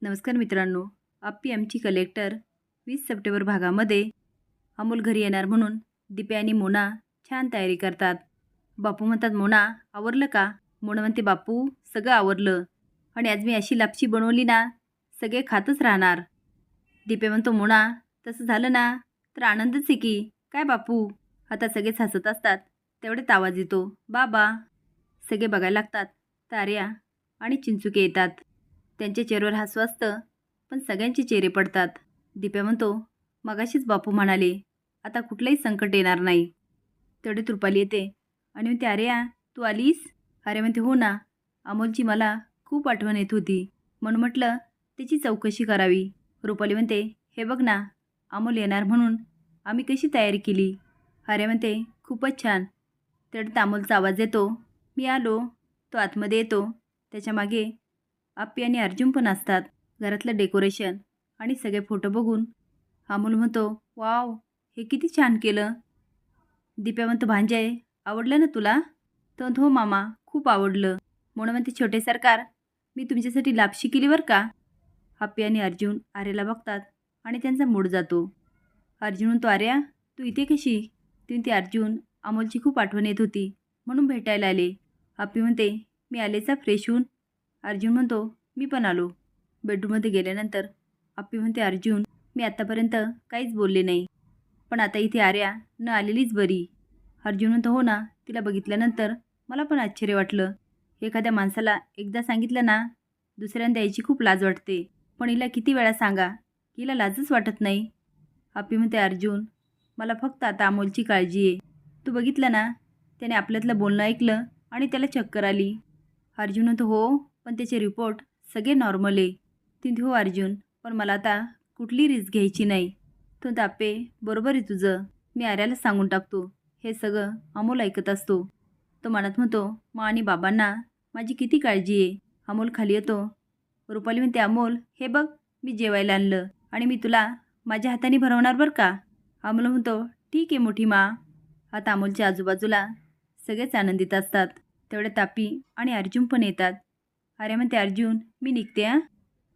नमस्कार मित्रांनो. आप्पी आमची कलेक्टर 20 सप्टेंबर भागामध्ये अमोल घरी येणार म्हणून दिप्या आणि मोना छान तयारी करतात. बापू म्हणतात, मोना आवरलं का? मोना म्हणते, बापू सगळं आवरलं आणि आज मी अशी लापशी बनवली ना, सगळे खातच राहणार. दिप्या म्हणतो, मोना तसं झालं ना तर आनंदच आहे की. काय बापू? आता सगळेच हसत असतात. तेवढ्यात आवाज येतो, बाबा. सगळे बघायला लागतात. तार्या आणि चिंचुके येतात. त्यांच्या चेहऱ्यावर हसू असतं, पण सगळ्यांचे चेहरे पडतात. दिप्या म्हणतो, मगाशीच बापू म्हणाले आता कुठलंही संकट येणार नाही. तेवढ्यात रुपाली येते आणि म्हणते, आर्या तू आलीस? आर्या म्हणते, हो ना, अमोलची मला खूप आठवण येत होती म्हणून म्हटलं त्याची चौकशी करावी. रुपाली म्हणते, हे बघ ना, अमोल येणार म्हणून आम्ही कशी तयारी केली. आर्या म्हणते, खूपच छान. तेवढ्यात अमोलचा आवाज येतो, मी आलो. तो आतमध्ये येतो. त्याच्या मागे आप्पी आणि अर्जुन पण असतात. घरातलं डेकोरेशन आणि सगळे फोटो बघून अमोल म्हणतो, वाव, हे किती छान केलं. दिप्या म्हणतो, भांजे आवडलं ना तुला? तो म्हणतो, हो मामा, खूप आवडलं. म्हणून म्हणते, छोटे सरकार, मी तुमच्यासाठी लापशी केली बरं का. आप्पी आणि अर्जुन आर्याला बघतात आणि त्यांचा मूड जातो. अर्जुन म्हणतो, आर्या तू इथे कशी? ती म्हणते, अर्जुन अमोलची खूप आठवण येत होती म्हणून भेटायला आले. आप्पी म्हणते, मी आलेचा फ्रेश होऊन. अर्जुन म्हणतो, मी पण आलो. बेडरूममध्ये गेल्यानंतर आप्पी म्हणते, अर्जुन मी आत्तापर्यंत काहीच बोलले नाही, पण आता इथे आर्या न आलेलीच बरी. अर्जुन म्हणतो, हो ना, तिला बघितल्यानंतर मला पण आश्चर्य वाटलं. एखाद्या माणसाला एकदा सांगितलं ना, दुसऱ्यांदा यायची खूप लाज वाटते, पण हिला किती वेळा सांगा, हिला लाजच वाटत नाही. आप्पी म्हणते, अर्जुन मला फक्त आता अमोलची काळजी आहे. तू बघितलं ना, त्याने आपल्यातलं बोलणं ऐकलं आणि त्याला चक्कर आली. अर्जुन म्हणतो, हो, पण त्याचे रिपोर्ट सगळे नॉर्मल आहे. ती म्हणते, हो अर्जुन, पण मला आता कुठली रिस्क घ्यायची नाही. तो तापे, बरोबर आहे तुझं, मी आर्याला सांगून टाकतो. हे सगळं अमोल ऐकत असतो. तो मनात म्हणतो, मा आणि बाबांना माझी किती काळजी आहे. अमोल खाली येतो. रुपाली म्हणते, अमोल हे बघ, मी जेवायला आणलं आणि मी तुला माझ्या हाताने भरवणार बरं का. अमोल म्हणतो, ठीक आहे मोठी मा. आता अमोलच्या आजूबाजूला सगळेच आनंदित असतात. तेवढे तापी आणि अर्जुन पण येतात. आर्या म्हणते, अर्जुन मी निघते हां.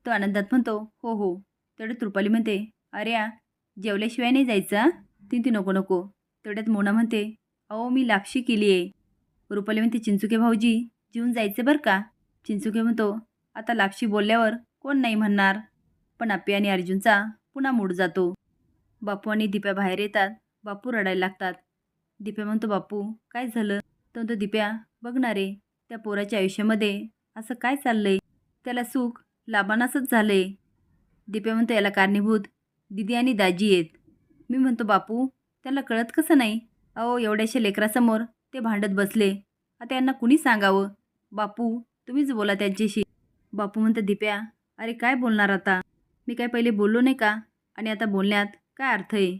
तो आनंदात म्हणतो, हो हो. तेवढ्यात रुपाली म्हणते, आर्या जेवल्याशिवाय नाही जायचं हां. ती नको नको. तेवढ्यात मोना म्हणते, अहो मी लापशी केली आहे. रुपाली म्हणते, चिंचुके भाऊजी जेवून जायचं बरं का. चिंचुके म्हणतो, आता लापशी बोलल्यावर कोण नाही म्हणणार. पण आप्पी आणि अर्जुनचा पुन्हा मूड जातो. बापू आणि दिप्या बाहेर येतात. बापू रडायला लागतात. दिप्या म्हणतो, बापू काय झालं? तो दिप्या, बघणार आहे त्या पोराच्या आयुष्यामध्ये असं काय चाललंय? त्याला सुख लाभानासच झालंय. दिप्या म्हणतो, याला कारणीभूत दिदी आणि दाजी आहेत. मी म्हणतो, बापू त्याला कळत कसं नाही? अहो एवढ्याशा लेकरासमोर ते भांडत बसले, आता यांना कुणी सांगावं? बापू तुम्हीच बोला त्यांच्याशी. बापू म्हणतो, दिप्या अरे काय बोलणार आता? मी काय पहिले बोललो नाही का? आणि आता बोलण्यात काय अर्थ आहे?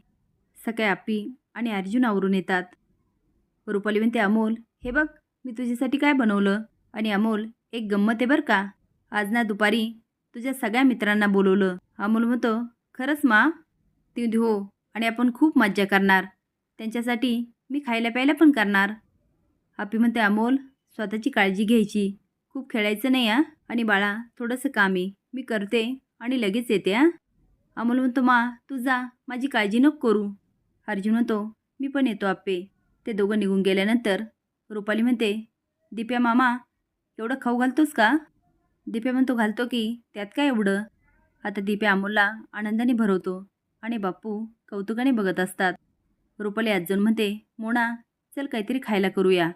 सकाळी आप्पी आणि अर्जुन आवरून येतात. रुपाली म्हणते, अमोल हे बघ, मी तुझ्यासाठी काय बनवलं. आणि अमोल एक गंमत आहे बरं का, आज ना दुपारी तुझ्या सगळ्या मित्रांना बोलवलं. अमोल म्हणतो, खरंच मा? ती म्हणते, हो, आणि आपण खूप मज्जा करणार. त्यांच्यासाठी मी खायला प्यायला पण करणार. आप्पी म्हणते, अमोल स्वतःची काळजी घ्यायची, खूप खेळायचं नाही हां. आणि बाळा थोडंसं काम आहे, मी करते आणि लगेच येते हां. अमोल म्हणतो, मा तू जा, माझी काळजी नको करू. अर्जुन म्हणतो, मी पण येतो आप्पे. ते दोघं निघून गेल्यानंतर रुपाली म्हणते, दिप्या मामा एवढं खाऊ घालतोस का? दिप्या म्हणतो, घालतो की, त्यात काय एवढं. आता दिप्या अमोलला आनंदाने भरवतो आणि बापू कौतुकाने बघत असतात. रुपाली अजून म्हणते, मोना चल काहीतरी खायला करूया.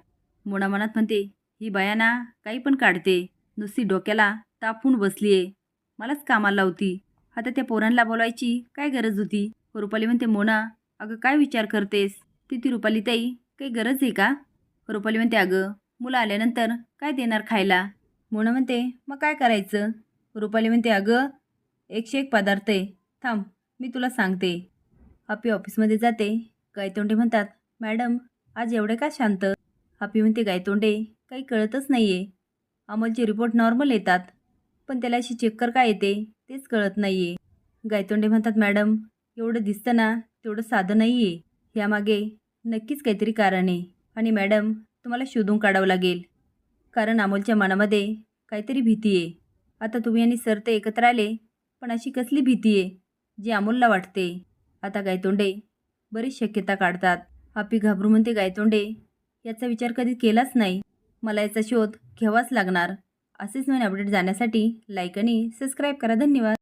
मोना मनात म्हणते, ही बाया ना काही पण काढते, नुसती डोक्याला तापून बसली आहे, मलाच कामाला लावती. आता त्या पोरांना बोलायची काय गरज होती? रुपाली म्हणते, मोना अगं काय विचार करतेस? ती रुपाली ताई काही गरज आहे का? रुपाली म्हणते, अगं मुलं आल्यानंतर काय देणार खायला? मोना म्हणते, मग काय करायचं? रुपाली म्हणते, अगं 101 पदार्थ आहे, थांब मी तुला सांगते. आप्पी ऑफिसमध्ये जाते. गायतोंडे म्हणतात, मॅडम आज एवढे का शांत? आप्पी म्हणते, गायतोंडे काही कळतच नाही आहे. अमोलचे रिपोर्ट नॉर्मल येतात, पण त्याला अशी चक्कर काय येते तेच कळत नाही आहे. गायतोंडे म्हणतात, मॅडम एवढं दिसतं ना तेवढं साधं नाही आहे, यामागे नक्कीच काहीतरी कारण आहे. आणि मॅडम तुम्हाला शोधून काढावं लागेल, कारण अमोलच्या मनामध्ये काहीतरी भीती आहे. आता तुम्ही आणि सर ते एकत्र आले, पण अशी कसली भीती आहे जी अमोलला वाटते? आता गायतोंडे बरीच शक्यता काढतात. आपी घाबरू म्हणते गायतोंडे, याचा विचार कधी केलाच नाही. मला याचा शोध घ्यावाच लागणार. असेच नवीन अपडेट जाण्यासाठी लाईक आणि सबस्क्राईब करा. धन्यवाद.